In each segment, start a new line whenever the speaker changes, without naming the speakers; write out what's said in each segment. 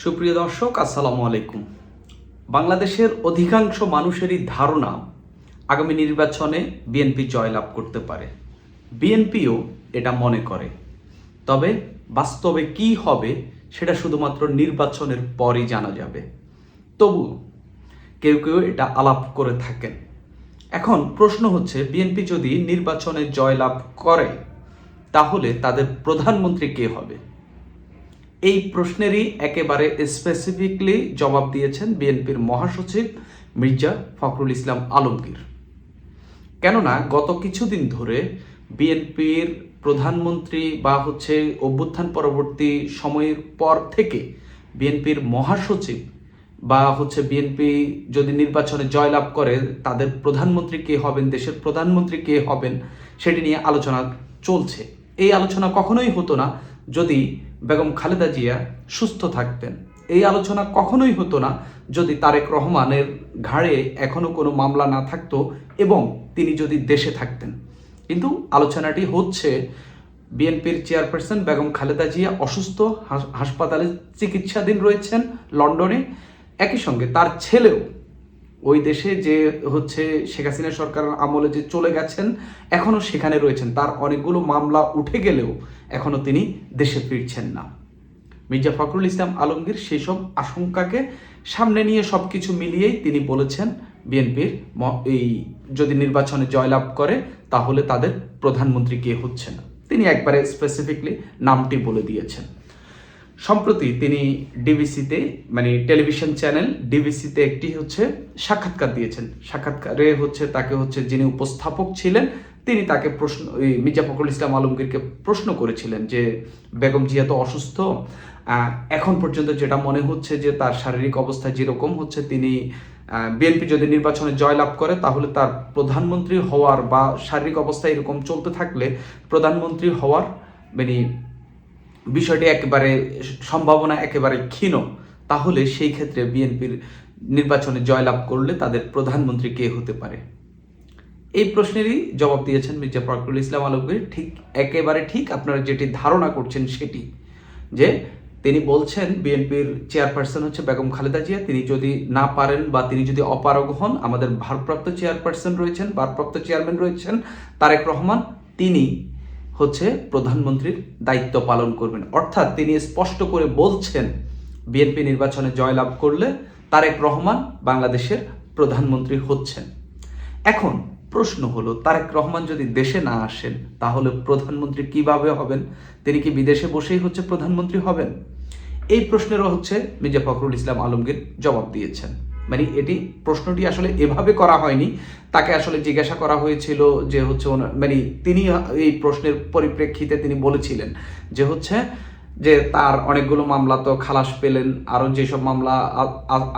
সুপ্রিয় দর্শক, আসসালামু আলাইকুম। বাংলাদেশের অধিকাংশ মানুষেরই ধারণা আগামী নির্বাচনে বিএনপি জয়লাভ করতে পারে। বিএনপিও এটা মনে করে, তবে বাস্তবে কি হবে সেটা শুধুমাত্র নির্বাচনের পরই জানা যাবে। তবু কেউ কেউ এটা আলাপ করে থাকেন। এখন প্রশ্ন হচ্ছে, বিএনপি যদি নির্বাচনে জয়লাভ করে তাহলে তাদের প্রধানমন্ত্রী কে হবে? এই প্রশ্নেরই একেবারে স্পেসিফিকলি জবাব দিয়েছেন বিএনপির মহাসচিব মির্জা ফখরুল ইসলাম আলমগীর। কেননা গত কিছুদিন ধরে বিএনপির প্রধানমন্ত্রী বা অভ্যুত্থান পরবর্তী সময়ের পর থেকে বিএনপির মহাসচিব বা বিএনপি যদি নির্বাচনে জয়লাভ করে তাদের প্রধানমন্ত্রী কে হবেন, দেশের প্রধানমন্ত্রী কে হবেন, সেটি নিয়ে আলোচনা চলছে। এই আলোচনা কখনোই হতো না যদি বেগম খালেদা জিয়া সুস্থ থাকতেন। এই আলোচনা কখনোই হতো না যদি তারেক রহমানের ঘাড়ে এখনো কোনো মামলা না থাকতো এবং তিনি যদি দেশে থাকতেন। কিন্তু আলোচনাটি হচ্ছে বিএনপির চেয়ারপারসন বেগম খালেদা জিয়া অসুস্থ, হাসপাতালে চিকিৎসাধীন রয়েছেন লন্ডনে। একই সঙ্গে তার ছেলেও ওই দেশে যে শেখ হাসিনা সরকারের আমলে যে চলে গেছেন, এখনো সেখানে রয়েছেন। তার অনেকগুলো মামলা উঠে গেলেও এখনো তিনি দেশে ফিরছেন না। মির্জা ফখরুল ইসলাম আলমগীর সেই সব আশঙ্কাকে সামনে নিয়ে সবকিছু মিলিয়েই তিনি বলেছেন বিএনপির এই যদি নির্বাচনে জয়লাভ করে তাহলে তাদের প্রধানমন্ত্রী কে হচ্ছে না। তিনি একবারে স্পেসিফিকলি নামটি বলে দিয়েছেন। সম্প্রতি তিনি ডিবিসিতে টেলিভিশন চ্যানেল ডিবিসিতে একটি সাক্ষাৎকার দিয়েছেন। সাক্ষাৎকারে তাকে যিনি উপস্থাপক ছিলেন তিনি তাকে মির্জা ফখরুল ইসলাম আলমগীরকে প্রশ্ন করেছিলেন যে বেগম জিয়া তো অসুস্থ, এখন পর্যন্ত যেটা মনে হচ্ছে যে তার শারীরিক অবস্থা যেরকম তিনি বিএনপি যদি নির্বাচনে জয়লাভ করে তাহলে তার প্রধানমন্ত্রী হওয়ার বা শারীরিক অবস্থা এরকম চলতে থাকলে প্রধানমন্ত্রী হওয়ার বিষয়টি একেবারে সম্ভাবনা একেবারে ক্ষীণ। তাহলে সেই ক্ষেত্রে বিএনপির নির্বাচনে জয়লাভ করলে তাদের প্রধানমন্ত্রী কে হতে পারে? এই প্রশ্নেরই জবাব দিয়েছেন মির্জা ফখরুল ইসলাম আলমগীর। একেবারে ঠিক আপনারা যেটি ধারণা করছেন সেটি, যে তিনি বলছেন বিএনপির চেয়ারপারসন বেগম খালেদা জিয়া, তিনি যদি না পারেন বা তিনি যদি অপারগ হন, আমাদের ভারপ্রাপ্ত চেয়ারপারসন রয়েছেন, ভারপ্রাপ্ত চেয়ারম্যান রয়েছেন তারেক রহমান, তিনি প্রধানমন্ত্রীর দায়িত্ব পালন করবেন। অর্থাৎ তিনি স্পষ্ট করে বলছেন বিএনপি নির্বাচনে জয়লাভ করলে তারেক রহমান বাংলাদেশের প্রধানমন্ত্রী হচ্ছেন। এখন প্রশ্ন হলো, তারেক রহমান যদি দেশে না আসেন তাহলে প্রধানমন্ত্রী কিভাবে হবেন? তিনি কি বিদেশে বসেই প্রধানমন্ত্রী হবেন? এই প্রশ্নেরও মির্জা ফখরুল ইসলাম আলমগীর জবাব দিয়েছেন। এটি প্রশ্নটি আসলে এভাবে করা হয়নি, তাকে আসলে জিজ্ঞাসা করা হয়েছিল যে তিনি এই প্রশ্নের পরিপ্রেক্ষিতে তিনি বলেছিলেন যে তার অনেকগুলো মামলা তো খালাস পেলেন, আরও যেসব মামলা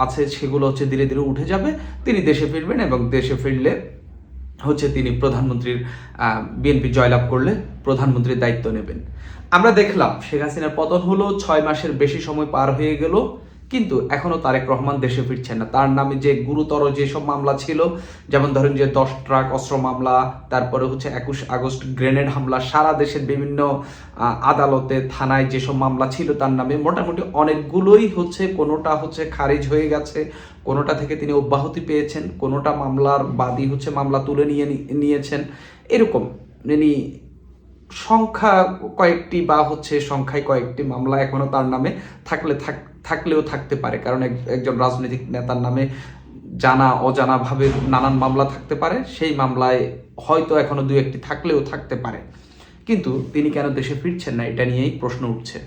আছে সেগুলো ধীরে ধীরে উঠে যাবে, তিনি দেশে ফিরবেন এবং দেশে ফিরলে তিনি প্রধানমন্ত্রীর বিএনপি জয়লাভ করলে প্রধানমন্ত্রীর দায়িত্ব নেবেন। আমরা দেখলাম শেখ হাসিনার পতন হলো, 6 মাসের বেশি সময় পার হয়ে গেল, কিন্তু এখনো তারেক রহমান দেশে ফিরছেন না। তার নামে যে গুরুতর যেসব মামলা ছিল, যেমন ধরেন যে 10 ট্রাক অস্ত্র মামলা, তারপরে 21 আগস্ট গ্রেনেড হামলা, সারা দেশের বিভিন্ন আদালতে থানায় যেসব মামলা ছিল তার নামে, মোটামুটি অনেকগুলোই কোনোটা খারিজ হয়ে গেছে, কোনোটা থেকে তিনি অব্যাহতি পেয়েছেন, কোনোটা মামলার বাদী মামলা তুলে নিয়েছেন। এরকম সংখ্যা কয়েকটি বা সংখ্যায় কয়েকটি মামলা এখনো তার নামে থাকলেও থাকতে পারে, কারণ একজন রাজনৈতিক নেতার নামে জানা অজানা ভাবে নানান মামলা থাকতে পারে। সেই মামলায় হয়তো এখনো 2-1টি থাকলেও থাকতে পারে, কিন্তু তিনি কেন দেশে ফিরছেন না এটা নিয়েই প্রশ্ন উঠছে।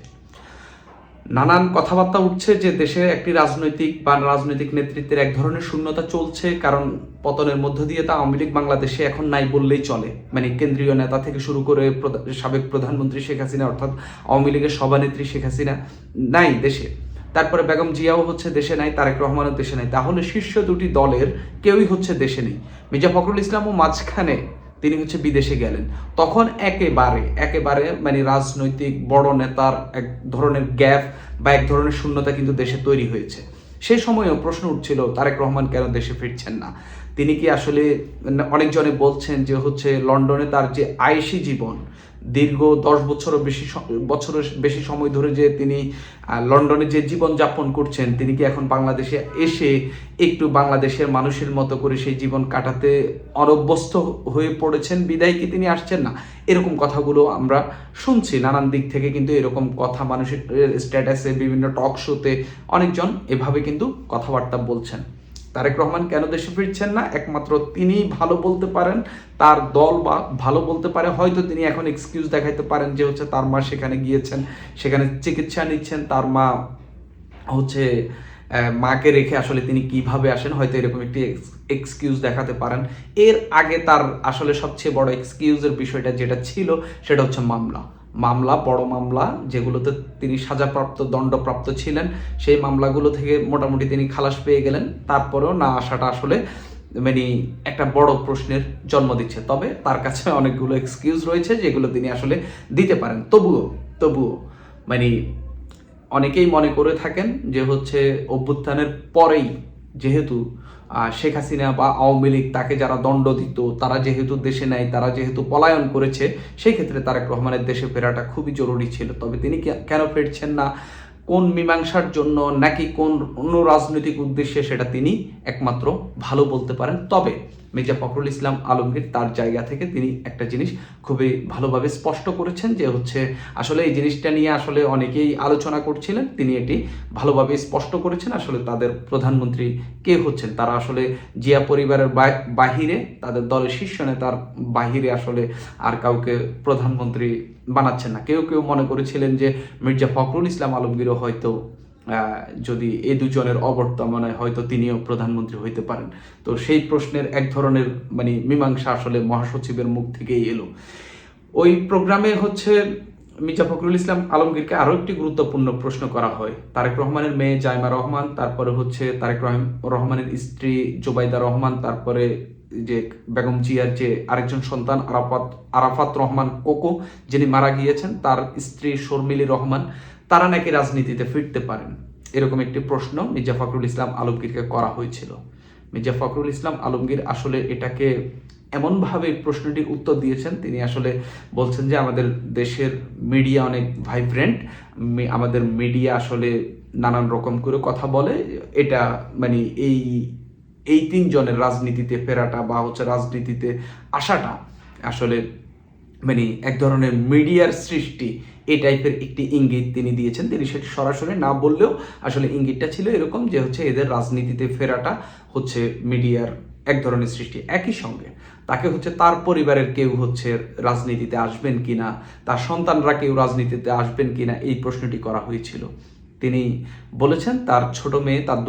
নানান কথাবার্তা উঠছে যে দেশে একটি রাজনৈতিক নেতৃত্বের এক ধরনের শূন্যতা চলছে, কারণ পতনের মধ্য দিয়ে তো আওয়ামী লীগ বাংলাদেশে এখন নাই বললেই চলে। কেন্দ্রীয় নেতা থেকে শুরু করে সাবেক প্রধানমন্ত্রী শেখ হাসিনা, অর্থাৎ আওয়ামী লীগের সভানেত্রী শেখ হাসিনা নাই দেশে, তারপরে বেগম জিয়াও দেশে নাই, তারেক রহমানও দেশে নাই, তাহলে শীর্ষ দুটি দলের কেউই দেশে নেই। মির্জা ফখরুল ইসলামও মাঝখানে তিনি বিদেশে গেলেন, তখন একেবারে রাজনৈতিক বড় নেতার এক ধরনের গ্যাপ বা এক ধরনের শূন্যতা কিন্তু দেশে তৈরি হয়েছে। সেই সময়েও প্রশ্ন উঠছিল তারেক রহমান কেন দেশে ফিরছেন না। তিনি কি আসলে, অনেকজনে বলছেন যে লন্ডনে তার যে আয়েশি জীবন, দীর্ঘ 10 বছরের বেশি সময় ধরে যে তিনি লন্ডনে যে জীবন যাপন করছেন, তিনি কি এখন বাংলাদেশে এসে একটু বাংলাদেশের মানুষের মতো করে সেই জীবন কাটাতে অনভ্যস্ত হয়ে পড়েছেন বিদায় কি তিনি আসছেন না? এরকম কথাগুলো আমরা শুনছি নানান দিক থেকে, কিন্তু এরকম কথা মানুষের স্ট্যাটাসে, বিভিন্ন টক শোতে অনেকজন এভাবে কিন্তু কথাবার্তা বলছেন। তারেক রহমান কেন দেশে ফিরছেন না? একমাত্র তিনিই ভালো বলতে পারেন, তার দল বা ভালো বলতে পারে। হয়তো তিনি এখন এক্সকিউজ দেখাইতে পারেন যে হচ্ছে তার মা সেখানে গিয়েছেন, সেখানে চিকিৎসা নিচ্ছেন, তার মা হচ্ছে মাকে রেখে আসলে তিনি কিভাবে আসেন, হয়তো এরকম একটি এক্সকিউজ দেখাতে পারেন। এর আগে তার আসলে সবচেয়ে বড় এক্সকিউজের বিষয়টা যেটা ছিল সেটা হচ্ছে বড় মামলা যেগুলোতে তিনি সাজাপ্রাপ্ত, দণ্ডপ্রাপ্ত ছিলেন, সেই মামলাগুলো থেকে মোটামুটি তিনি খালাস পেয়ে গেলেন। তারপরেও না আসাটা আসলে মানে একটা বড় প্রশ্নের জন্ম দিচ্ছে। তবে তার কাছে অনেকগুলো এক্সকিউজ রয়েছে যেগুলো তিনি আসলে দিতে পারেন। তবুও মানে অনেকেই মনে করে থাকেন যে হচ্ছে অভ্যুত্থানের পরেই যেহেতু শেখ হাসিনা বা আওয়ামী লীগ তাকে যারা দণ্ড দিত, তারা যেহেতু দেশে নাই, তারা যেহেতু পলায়ন করেছে, সেই ক্ষেত্রে তারেক রহমানের দেশে ফেরাটা খুবই জরুরি ছিল। তবে তিনি কেন ফিরছেন না, কোন মীমাংসার জন্য নাকি কোন অন্য রাজনৈতিক উদ্দেশ্যে, সেটা তিনি একমাত্র ভালো বলতে পারেন। তবে মির্জা ফখরুল ইসলাম আলমগীর তার জায়গা থেকে তিনি একটা জিনিস খুবই ভালোভাবে স্পষ্ট করেছেন যে হচ্ছে আসলে এই জিনিসটা নিয়ে আসলে অনেকেই আলোচনা করছিলেন, তিনি এটি ভালোভাবে স্পষ্ট করেছেন। আসলে তাদের প্রধানমন্ত্রী কে হচ্ছেন, তারা আসলে জিয়া পরিবারের বাহিরে, তাদের দলের শীর্ষ নেতার বাহিরে আসলে আর কাউকে প্রধানমন্ত্রী বানাচ্ছেন না। কেউ মনে করেছিলেন যে মির্জা ফখরুল ইসলাম আলমগীরও হয়তো যদি এই দুজনের অবর্তমানে হয়তো তিনিও প্রধানমন্ত্রী হইতে পারেন। তো সেই প্রশ্নের এক ধরনের মানে মীমাংসা আসলে মহাসচিবের মুখ থেকেই এলো। ওই প্রোগ্রামে হচ্ছে মির্জা ফখরুল ইসলাম আলমগীরকে আরও একটি গুরুত্বপূর্ণ প্রশ্ন করা হয়। তারেক রহমানের মেয়ে জাইমা রহমান, তারপরে হচ্ছে তারেক রহমানের স্ত্রী জোবাইদা রহমান, তারপরে যে বেগম জিয়ার যে আরেকজন সন্তান আরাফাত রহমান কোকো, যিনি মারা গিয়েছেন, তার স্ত্রী শর্মিলী রহমান, তারা নাকি রাজনীতিতে ফিরতে পারেন, এরকম একটি প্রশ্ন মির্জা ফখরুল ইসলাম আলমগীরকে করা হয়েছিল। মির্জা ফখরুল ইসলাম আলমগীর আসলে এটাকে এমনভাবে প্রশ্নটির উত্তর দিয়েছেন, তিনি আসলে বলছেন যে আমাদের দেশের মিডিয়া অনেক ভাইব্রেন্ট, আমাদের মিডিয়া আসলে নানান রকম করে কথা বলে, এটা মানে এই তিনজনের রাজনীতিতে ফেরাটা বা হচ্ছে রাজনীতিতে আসাটা আসলে মানে এক ধরনের মিডিয়ার সৃষ্টি, এই টাইপের একটি ইঙ্গিত তিনি দিয়েছেন। তিনি সেটি সরাসরি না বললেও আসলে ইঙ্গিতটা ছিল এরকম যে হচ্ছে এদের রাজনীতিতে ফেরাটা হচ্ছে মিডিয়ার এক ধরনের সৃষ্টি। একই সঙ্গে তাকে হচ্ছে তার পরিবারের কেউ হচ্ছে রাজনীতিতে আসবেন কিনা, তার সন্তানরা কেউ রাজনীতিতে আসবেন কিনা, এই প্রশ্নটি করা হয়েছিল। তিনি বলেছেন তার ছোট মেয়ে, তার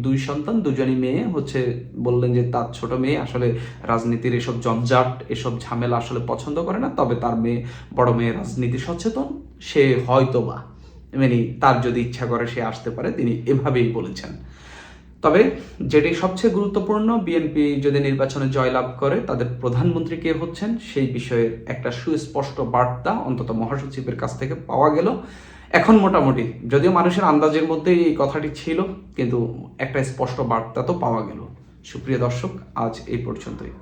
দুই সন্তান, দুজনই মেয়ে হচ্ছে, বললেন যে তার ছোট মেয়ে আসলে রাজনীতির এসব জঞ্জাট, এসব ঝামেলা আসলে পছন্দ করে না। তবে তার বড় মেয়ে রাজনীতি সচেতন, সে হয়তোবা মানে তার যদি ইচ্ছা করে সে আসতে পারে, তিনি এভাবেই বলেছেন। তবে যেটি সবচেয়ে গুরুত্বপূর্ণ, বিএনপি যদি নির্বাচনে জয়লাভ করে তাদের প্রধানমন্ত্রী কে হচ্ছেন সেই বিষয়ে একটা সুস্পষ্ট বার্তা অন্তত মহাসচিবের কাছ থেকে পাওয়া গেল। এখন মোটামুটি, যদিও মানুষের আন্দাজের মধ্যেই এই কথাটি ছিল, কিন্তু একটা স্পষ্ট বার্তা তো পাওয়া গেল। সুপ্রিয় দর্শক, আজ এই পর্যন্তই।